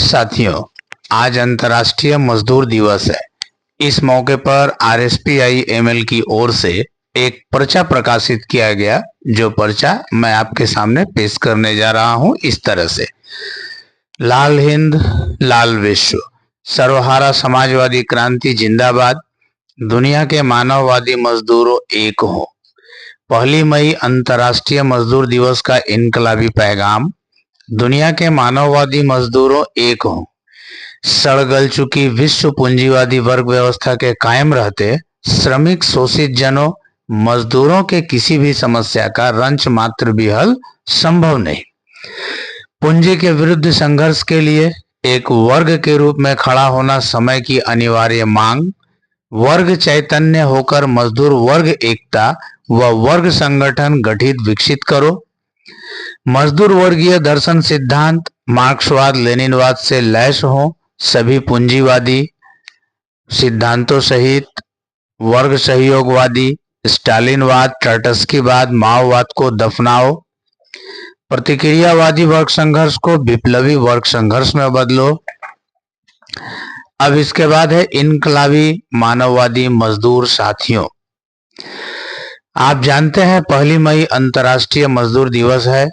साथियों, आज अंतर्राष्ट्रीय मजदूर दिवस है। इस मौके पर RSPIML की ओर से एक पर्चा प्रकाशित किया गया, जो पर्चा मैं आपके सामने पेश करने जा रहा हूं इस तरह से। लाल हिंद लाल विश्व, सर्वहारा समाजवादी क्रांति जिंदाबाद, दुनिया के मानववादी मजदूरों एक हो। 1 मई अंतर्राष्ट्रीय मजदूर दिवस का इनकलाबी पैगाम, दुनिया के मानववादी मजदूरों एक हों। सड़ गल चुकी विश्व पूंजीवादी वर्ग व्यवस्था के कायम रहते श्रमिक शोषित जनों मजदूरों के किसी भी समस्या का रंच मात्र भी हल संभव नहीं। पूंजी के विरुद्ध संघर्ष के लिए एक वर्ग के रूप में खड़ा होना समय की अनिवार्य मांग। वर्ग चैतन्य होकर मजदूर वर्ग एकता व वर्ग संगठन गठित विकसित करो। मजदूर वर्गीय दर्शन सिद्धांत मार्क्सवाद लेनिनवाद से लैस हो। सभी पूंजीवादी सिद्धांतों सहित वर्ग सहयोगवादी स्टालिनवाद ट्रॉट्स्कीवाद माओवाद को दफनाओ। प्रतिक्रियावादी वर्ग संघर्ष को विप्लवी वर्ग संघर्ष में बदलो। अब इसके बाद है इनकलाबी मानववादी मजदूर साथियों। आप जानते हैं 1 मई अंतर्राष्ट्रीय मजदूर दिवस है।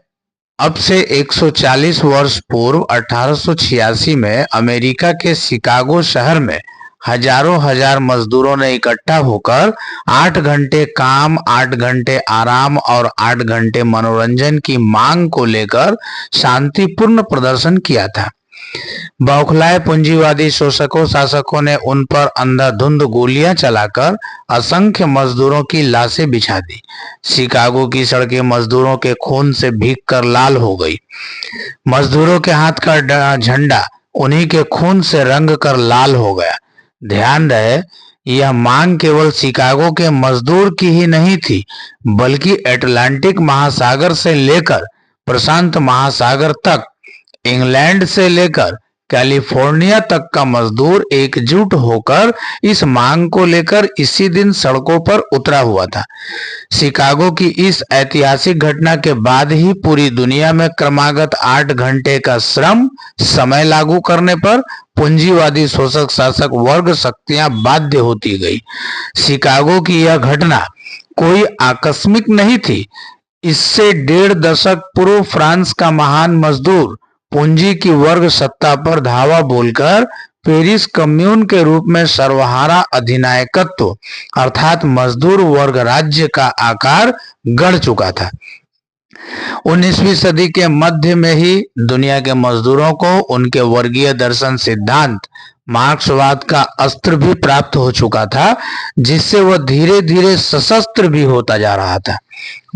अब से 140 वर्ष पूर्व 1886 में अमेरिका के शिकागो शहर में हजारों हजार मजदूरों ने इकट्ठा होकर 8 घंटे काम, 8 घंटे आराम और 8 घंटे मनोरंजन की मांग को लेकर शांतिपूर्ण प्रदर्शन किया था। बौखलाए पूंजीवादी शोषकों शासकों ने उन पर अंधाधुंध गोलियां चलाकर असंख्य मजदूरों की लाशें बिछा दी। शिकागो की सड़कें मजदूरों के खून से भीग कर लाल हो गई। मजदूरों के हाथ का झंडा उन्हीं के खून से रंग कर लाल हो गया। ध्यान रहे, यह मांग केवल शिकागो के मजदूर की ही नहीं थी, बल्कि अटलांटिक महासागर से लेकर प्रशांत महासागर तक, इंग्लैंड से लेकर कैलिफोर्निया तक का मजदूर एकजुट होकर इस मांग को लेकर इसी दिन सड़कों पर उतरा हुआ था। शिकागो की इस ऐतिहासिक घटना के बाद ही पूरी दुनिया में क्रमागत 8 घंटे का श्रम समय लागू करने पर पूंजीवादी शोषक शासक वर्ग शक्तियां बाध्य होती गई। शिकागो की यह घटना कोई आकस्मिक नहीं थी। इससे 1.5 दशक पूर्व फ्रांस का महान मजदूर पूंजी की वर्ग सत्ता पर धावा बोलकर पेरिस कम्यून के रूप में सर्वहारा अधिनायकत्व अर्थात मजदूर वर्ग राज्य का आकार गढ़ चुका था। 19वीं सदी के मध्य में ही दुनिया के मजदूरों को उनके वर्गीय दर्शन सिद्धांत मार्क्सवाद का अस्त्र भी प्राप्त हो चुका था, जिससे वह धीरे धीरे सशस्त्र भी होता जा रहा था।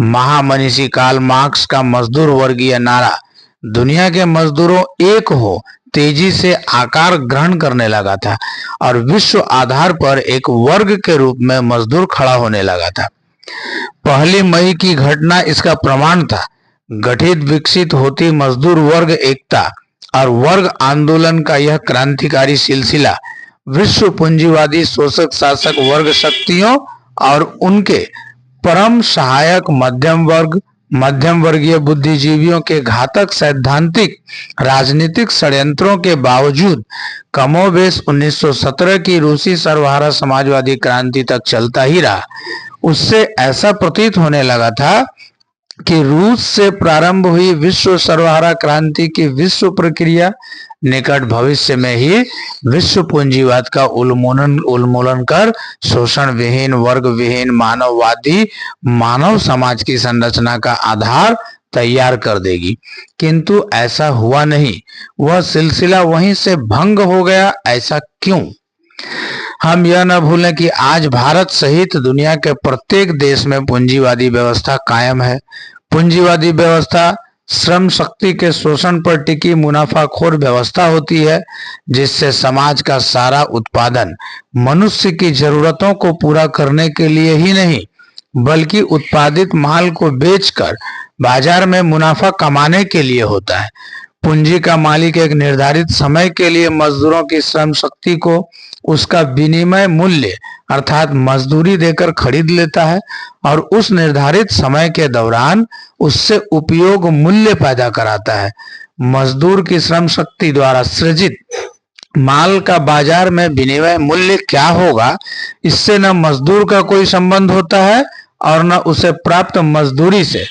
महामनीषी कार्ल मार्क्स का मजदूर वर्गीय नारा दुनिया के मजदूरों एक हो तेजी से आकार ग्रहण करने लगा था और विश्व आधार पर एक वर्ग के रूप में मजदूर खड़ा होने लगा था। 1 मई की घटना इसका प्रमाण था। गठित विकसित होती मजदूर वर्ग एकता और वर्ग आंदोलन का यह क्रांतिकारी सिलसिला विश्व पूंजीवादी शोषक शासक वर्ग शक्तियों और उनके परम सहायक मध्यम वर्गीय बुद्धिजीवियों के घातक सैद्धांतिक राजनीतिक षड्यंत्रों के बावजूद कमोबेश 1917 की रूसी सर्वहारा समाजवादी क्रांति तक चलता ही रहा। उससे ऐसा प्रतीत होने लगा था कि रूस से प्रारंभ हुई विश्व सर्वहारा क्रांति की विश्व प्रक्रिया निकट भविष्य में ही विश्व पूंजीवाद का उन्मूलन कर शोषण विहीन वर्ग विहीन मानववादी मानव समाज की संरचना का आधार तैयार कर देगी। किंतु ऐसा हुआ नहीं। वह सिलसिला वहीं से भंग हो गया। ऐसा क्यों? हम यह न भूलें कि आज भारत सहित दुनिया के प्रत्येक देश में पूंजीवादी व्यवस्था कायम है। पूंजीवादी व्यवस्था श्रम शक्ति के शोषण पर टिकी मुनाफाखोर व्यवस्था होती है, जिससे समाज का सारा उत्पादन मनुष्य की जरूरतों को पूरा करने के लिए ही नहीं, बल्कि उत्पादित माल को बेचकर बाजार में मुनाफा कमाने के लिए होता है। पूंजी का मालिक एक निर्धारित समय के लिए मजदूरों की श्रम शक्ति को उसका विनिमय मूल्य अर्थात मजदूरी देकर खरीद लेता है और उस निर्धारित समय के दौरान उससे उपयोग मूल्य पैदा कराता है। मजदूर की श्रम शक्ति द्वारा सृजित माल का बाजार में विनिमय मूल्य क्या होगा, इससे न मजदूर का कोई संबंध होता है और न उसे प्राप्त मजदूरी से।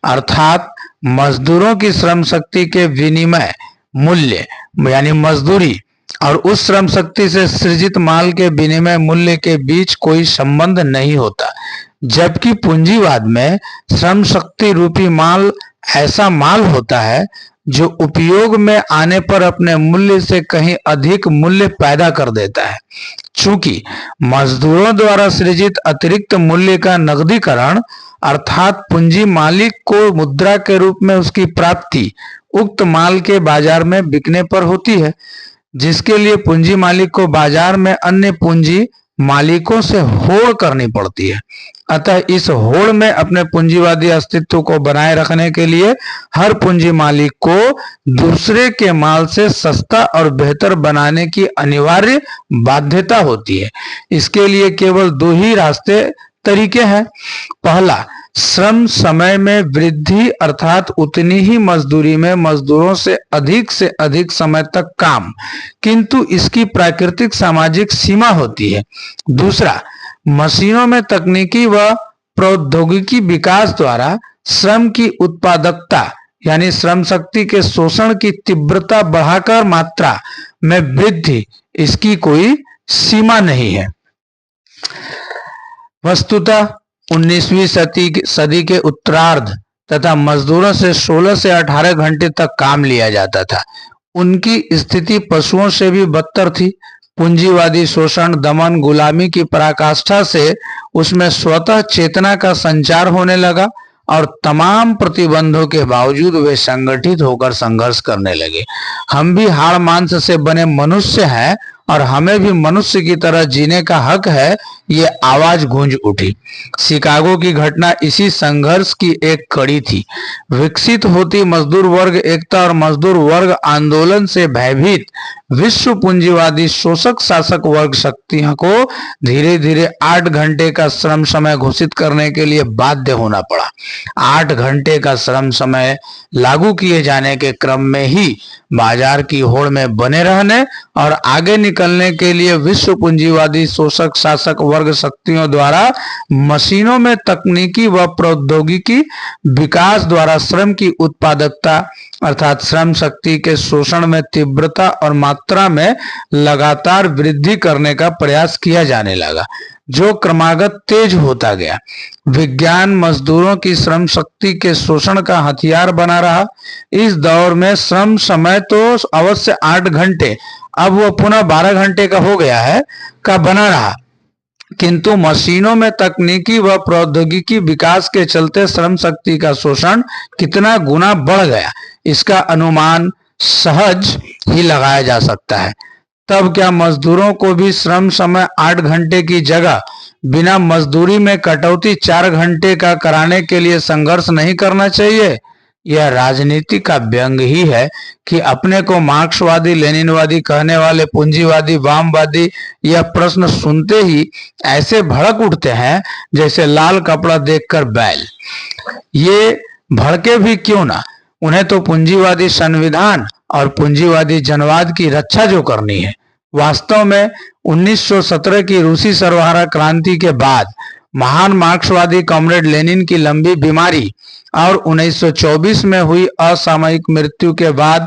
अर्थात मजदूरों की श्रम शक्ति के विनिमय मूल्य यानी मजदूरी और उस श्रम शक्ति से सृजित माल के विनिमय मूल्य के बीच कोई संबंध नहीं होता। जबकि पूंजीवाद में श्रम शक्ति रूपी माल ऐसा माल होता है जो उपयोग में आने पर अपने मूल्य से कहीं अधिक मूल्य पैदा कर देता है। चूंकि मजदूरों द्वारा सृजित अतिरिक्त मूल्य का नकदीकरण अर्थात पूंजी मालिक को मुद्रा के रूप में उसकी प्राप्ति उक्त माल के बाजार में बिकने पर होती है, जिसके लिए पूंजी मालिक को बाजार में अन्य पूंजी मालिकों से होड़ करनी पड़ती है। अतः इस होड़ में अपने पूंजीवादी अस्तित्व को बनाए रखने के लिए हर पूंजी मालिक को दूसरे के माल से सस्ता और बेहतर बनाने की अनिवार्य बाध्यता होती है। इसके लिए केवल दो ही तरीके हैं। पहला, श्रम समय में वृद्धि अर्थात उतनी ही मजदूरी में मजदूरों से अधिक समय तक काम, किंतु इसकी प्राकृतिक सामाजिक सीमा होती है। दूसरा, मशीनों में तकनीकी व प्रौद्योगिकी विकास द्वारा श्रम की उत्पादकता यानी श्रम शक्ति के शोषण की तीव्रता बढ़ाकर मात्रा में वृद्धि, इसकी कोई सीमा नहीं है। वस्तुतः 19वीं सदी के उत्तरार्ध तथा मजदूरों से 16 से 18 घंटे तक काम लिया जाता था। उनकी स्थिति पशुओं से भी बदतर थी। पूंजीवादी शोषण, दमन, गुलामी की पराकाष्ठा से उसमें स्वतः चेतना का संचार होने लगा और तमाम प्रतिबंधों के बावजूद वे संगठित होकर संघर्ष करने लगे। हम भी हाड़ मांस से बने मनुष्य हैं और हमें भी मनुष्य की तरह जीने का हक है, ये आवाज गूंज उठी। शिकागो की घटना इसी संघर्ष की एक कड़ी थी। विकसित होती मजदूर वर्ग एकता और मजदूर वर्ग आंदोलन से भयभीत विश्व पूंजीवादी शोषक शासक वर्ग शक्तियों को धीरे धीरे 8 घंटे का श्रम समय घोषित करने के लिए बाध्य होना पड़ा। 8 घंटे का श्रम समय लागू किए जाने के क्रम में ही बाजार की होड़ में बने रहने और आगे निकलने के लिए विश्व पूंजीवादी शोषक शासक वर्ग शक्तियों द्वारा मशीनों में तकनीकी व प्रौद्योगिकी विकास द्वारा श्रम की उत्पादकता अर्थात श्रम शक्ति के शोषण में तीव्रता और मात्रा में लगातार वृद्धि करने का प्रयास किया जाने लगा, जो क्रमागत तेज होता गया। विज्ञान मजदूरों की श्रम शक्ति के शोषण का हथियार बना रहा। इस दौर में श्रम समय तो अवश्य 8 घंटे, अब वह पुनः 12 घंटे का हो गया है, का बना रहा, किंतु मशीनों में तकनीकी व प्रौद्योगिकी विकास के चलते श्रम शक्ति का शोषण कितना गुना बढ़ गया, इसका अनुमान सहज ही लगाया जा सकता है। तब क्या मजदूरों को भी श्रम समय 8 घंटे की जगह बिना मजदूरी में कटौती 4 घंटे का कराने के लिए संघर्ष नहीं करना चाहिए? यह राजनीति का व्यंग ही है कि अपने को मार्क्सवादी लेनिनवादी कहने वाले पूंजीवादी वामवादी यह प्रश्न सुनते ही ऐसे भड़क उठते हैं जैसे लाल कपड़ा देखकर बैल। ये भड़के भी क्यों ना, उन्हें तो पूंजीवादी संविधान और पूंजीवादी जनवाद की रक्षा जो करनी है। वास्तव में 1917 की रूसी सर्वहारा क्रांति के बाद महान मार्क्सवादी कॉमरेड लेनिन की लंबी बीमारी और 1924 में हुई असामयिक मृत्यु के बाद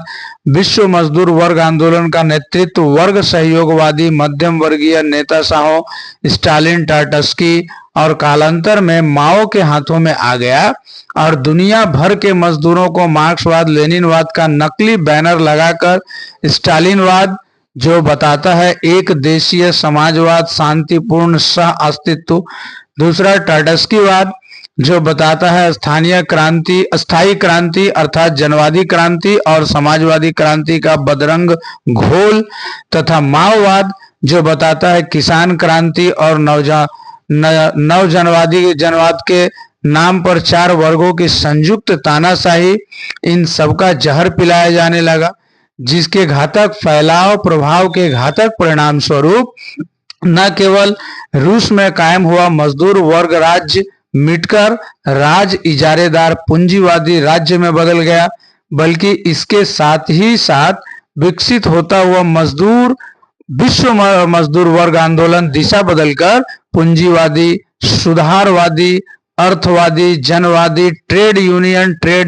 विश्व मजदूर वर्ग आंदोलन का नेतृत्व वर्ग सहयोगवादी मध्यम वर्गीय नेता शाहों स्टालिन, टाटस्की और कालांतर में माओ के हाथों में आ गया और दुनिया भर के मजदूरों को मार्क्सवाद लेनिनवाद का नकली बैनर लगाकर स्टालिनवाद जो बताता है एक देशीय समाजवाद शांतिपूर्ण सह अस्तित्व, दूसरा टाटस्कीवाद जो बताता है अस्थायी क्रांति अर्थात जनवादी क्रांति और समाजवादी क्रांति का बदरंग घोल, तथा माओवाद जो बताता है किसान क्रांति और जनवाद के नाम पर 4 वर्गों की संयुक्त तानाशाही। इन सबका जहर पिलाया जाने लगा, जिसके घातक फैलाव प्रभाव के घातक परिणाम स्वरूप न केवल रूस में कायम हुआ मजदूर वर्ग राज्य मिटकर राज इजारेदार पूंजीवादी राज्य में बदल गया, बल्कि इसके साथ ही साथ विकसित होता हुआ विश्व मजदूर वर्ग आंदोलन दिशा बदलकर पूंजीवादी, सुधारवादी, अर्थवादी, जनवादी, ट्रेड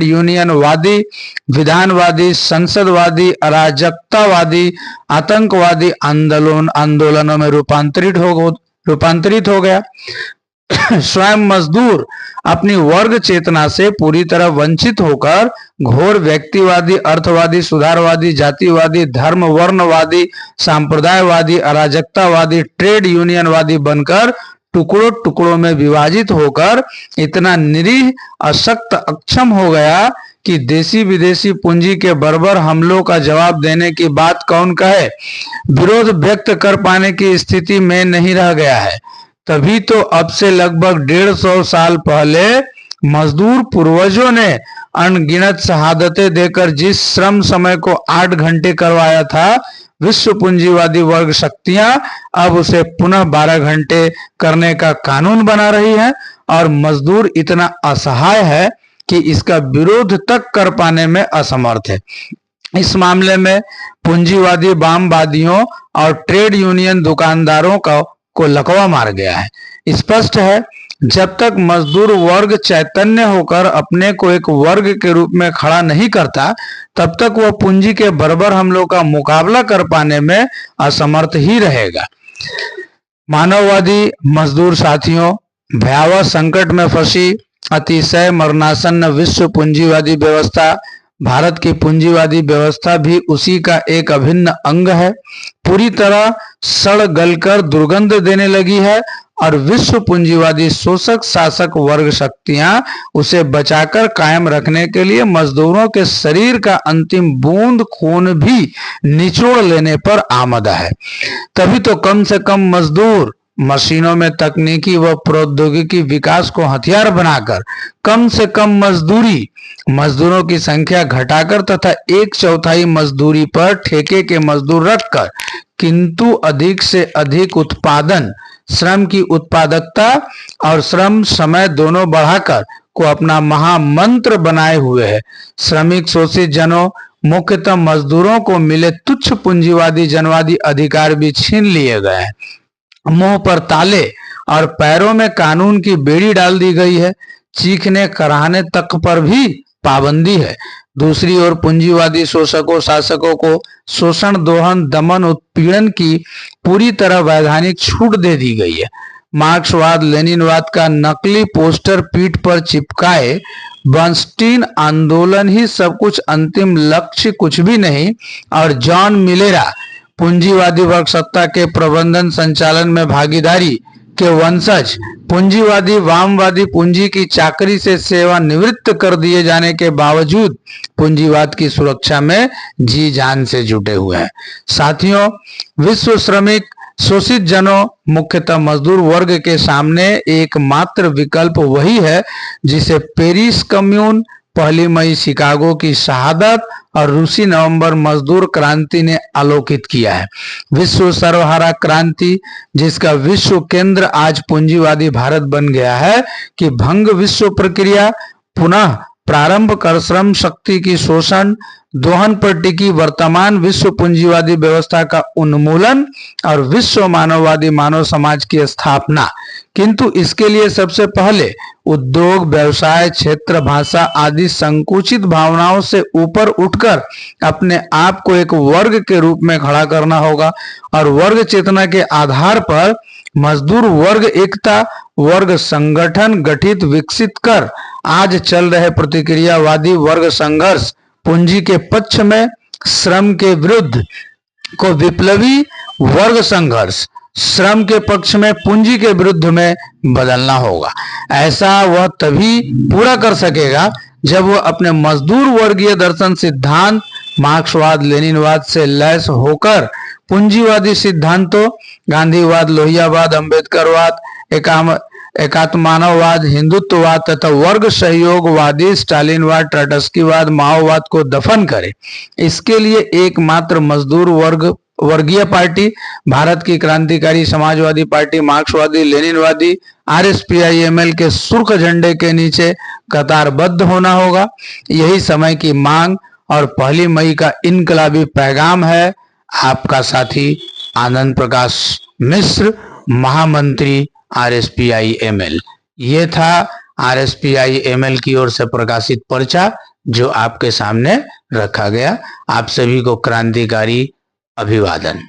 यूनियनवादी, विधानवादी, संसदवादी, अराजकतावादी, आतंकवादी आंदोलनों में रूपांतरित हो गया। स्वयं मजदूर अपनी वर्ग चेतना से पूरी तरह वंचित होकर घोर व्यक्तिवादी, अर्थवादी, सुधारवादी, जातिवादी, धर्म वर्णवादी, सांप्रदायवादी, अराजकतावादी, ट्रेड यूनियनवादी बनकर टुकड़ों टुकड़ों में विभाजित होकर इतना निरीह, अशक्त, अक्षम हो गया कि देशी विदेशी पूंजी के बर्बर हमलों का जवाब देने की बात कौन कहे, विरोध व्यक्त कर पाने की स्थिति में नहीं रह गया है। तभी तो अब से लगभग 150 साल पहले मजदूर पूर्वजों ने अनगिनत शहादतें देकर जिस श्रम समय को 8 घंटे करवाया था, विश्व पूंजीवादी वर्ग शक्तियां अब उसे पुनः 12 घंटे करने का कानून बना रही है और मजदूर इतना असहाय है कि इसका विरोध तक कर पाने में असमर्थ है। इस मामले में पूंजीवादी वामवादियों और ट्रेड यूनियन दुकानदारों को लकवा मार गया है। स्पष्ट है, जब तक मजदूर वर्ग चैतन्य होकर अपने को एक वर्ग के रूप में खड़ा नहीं करता, तब तक वह पूंजी के बर्बर हमलों का मुकाबला कर पाने में असमर्थ ही रहेगा। मानववादी मजदूर साथियों, भयावह संकट में फंसी अतिशय मरणासन्न विश्व पूंजीवादी व्यवस्था, भारत की पूंजीवादी व्यवस्था भी उसी का एक अभिन्न अंग है, पूरी तरह सड़ गलकर दुर्गंध देने लगी है और विश्व पूंजीवादी शोषक शासक वर्ग शक्तियां उसे बचाकर कायम रखने के लिए मजदूरों के शरीर का अंतिम बूंद खून भी निचोड़ लेने पर आमदा है। तभी तो कम से कम मजदूर मशीनों में तकनीकी व प्रौद्योगिकी विकास को हथियार बनाकर कम से कम मजदूरों की संख्या घटाकर तथा 1/4 मजदूरी पर ठेके के मजदूर रखकर, किंतु अधिक से अधिक उत्पादन, श्रम की उत्पादकता और श्रम समय दोनों बढ़ाकर को अपना महामंत्र बनाए हुए है। श्रमिक शोषित जनों, मुख्यतः मजदूरों को मिले तुच्छ पूंजीवादी जनवादी अधिकार भी छीन लिए गए हैं। मुंह पर ताले और पैरों में कानून की बेड़ी डाल दी गई है। चीखने कराहने तक पर भी पाबंदी है। दूसरी ओर पूंजीवादी शोषकों शासकों को शोषण, दोहन, दमन, उत्पीड़न की पूरी तरह वैधानिक छूट दे दी गई है। मार्क्सवाद लेनिनवाद का नकली पोस्टर पीठ पर चिपकाए बर्नस्टीन आंदोलन ही सब कुछ, अंतिम लक्ष्य कुछ भी नहीं, और जॉन मिलेरा पूंजीवादी वर्ग सत्ता के प्रबंधन संचालन में भागीदारी के वंशज पूंजीवादी वामवादी पूंजी की चाकरी से सेवानिवृत्त कर दिए जाने के बावजूद पूंजीवाद की सुरक्षा में जी जान से जुटे हुए हैं। साथियों, विश्व श्रमिक शोषित जनों, मुख्यतः मजदूर वर्ग के सामने एकमात्र विकल्प वही है जिसे पेरिस कम्यून, 1 मई शिकागो की शहादत और रूसी नवंबर मजदूर क्रांति ने आलोकित किया है। विश्व सर्वहारा क्रांति, जिसका विश्व केंद्र आज पूंजीवादी भारत बन गया है, कि भंग विश्व प्रक्रिया पुनः प्रारंभ कर श्रम शक्ति की शोषण दोहन पर टिकी वर्तमान विश्व पूंजीवादी व्यवस्था का उन्मूलन और विश्व मानववादी मानव समाज की स्थापना। किंतु इसके लिए सबसे पहले उद्योग, व्यवसाय, क्षेत्र, भाषा आदि संकुचित भावनाओं से ऊपर उठकर अपने आप को एक वर्ग के रूप में खड़ा करना होगा और वर्ग चेतना के आधार पर मजदूर वर्ग एकता वर्ग संगठन गठित विकसित कर आज चल रहे प्रतिक्रियावादी वर्ग संघर्ष, पूंजी के पक्ष में श्रम के विरुद्ध को विप्लवी वर्ग संघर्ष, श्रम के पक्ष में पूंजी के विरुद्ध में बदलना होगा। ऐसा वह तभी पूरा कर सकेगा जब वह अपने मजदूर वर्गीय दर्शन सिद्धांत मार्क्सवाद लेनिनवाद से लैस होकर पूंजीवादी सिद्धांतों गांधीवाद, लोहियावाद, अंबेडकरवाद, एकात्ममानववाद, हिंदुत्ववाद तथा वर्ग सहयोगवादी स्टालिनवाद, ट्रॉट्स्कीवाद, माओवाद को दफन करे। इसके लिए एकमात्र मजदूर वर्गीय पार्टी भारत की क्रांतिकारी समाजवादी पार्टी मार्क्सवादी लेनिनवादी RSPIML के सुर्ख झंडे के नीचे कतारबद्ध होना होगा। यही समय की मांग और 1 मई का इनकलाबी पैगाम है आपका साथी आनंद प्रकाश मिश्र, महामंत्री RSPI-ML। ये था RSPI-ML की ओर से प्रकाशित पर्चा जो आपके सामने रखा गया। आप सभी को क्रांतिकारी अभिवादन।